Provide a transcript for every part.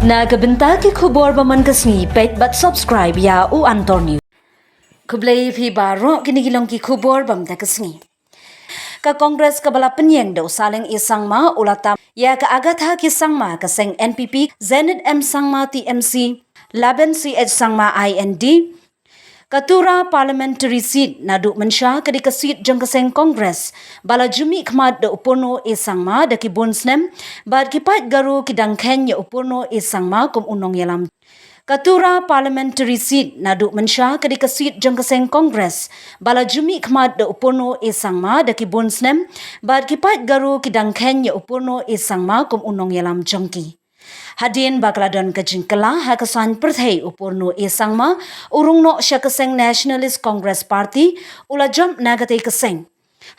Nagabenta ki khubor baman kasni pet but subscribe ya u Antor News. Kublai phi baro kinigilong ki khubor bam ta kasni. Ka Congress ka bala penyeng do Saleng i Sangma ulata ya ka Agatha ki Sangma ka seng NPP Zenit M Sangma TMC Laben CH Sangma IND ka Tura Parliamentary seat nadu mensha ka di ka seat jang ka seng Congress bala jumi khmat do upono e Sangma da ki bonsnem bad ki pat garu ki dangkhen ya upono e Sangma kum unong yalam Katura Parliamentary seat nadu mensha ka di ka seat jang ka seng Congress bala jumi khmat do upono e Sangma da ki bonsnem bad ki pat garu ki dangkhen ya upono e Sangma kum unong yalam jangki Hadin bakladon ka jingkala ha kasan perthai uporno e Sangma urungno sya kaseng Nationalist Congress Party ula jom nagatai kaseng.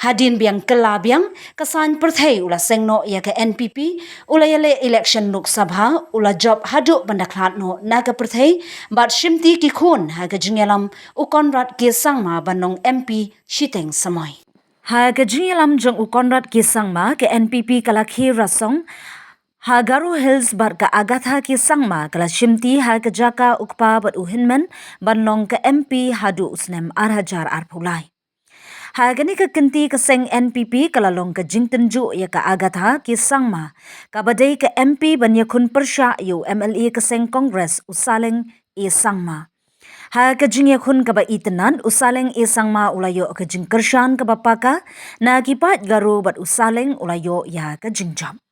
Hadin biang kela biang kasan perthai ula sengno ya ke NPP ula yale election Lok Sabha ula job haduk bandaklatno naga perthai bat shimti ki khun ha ka jingyalam ukonrat ke Sangma banong MP Shiteng Samoy. Ha ka jingyalam jong ukonrat ke Sangma ke NPP kalakhi rasong ha Garo Hills bar ka Agatha ki Sangma kala shimti ha ka jaka ukpa bat uhinman banong ka MP hadu usnem arhajar arpulai. Ha gani ka kinti ka seng NPP kala long ka jingtenju ya ka Agatha ki Sangma ka badai ka MP banyakun persya yu MLA ka seng Congress usaleng e Sangma. Ha ka jingyakun ka ba itenan usaleng e Sangma ulayo ka jingkershan ka bapaka na kipat garo bat usaleng ulayo ya ka jingjam.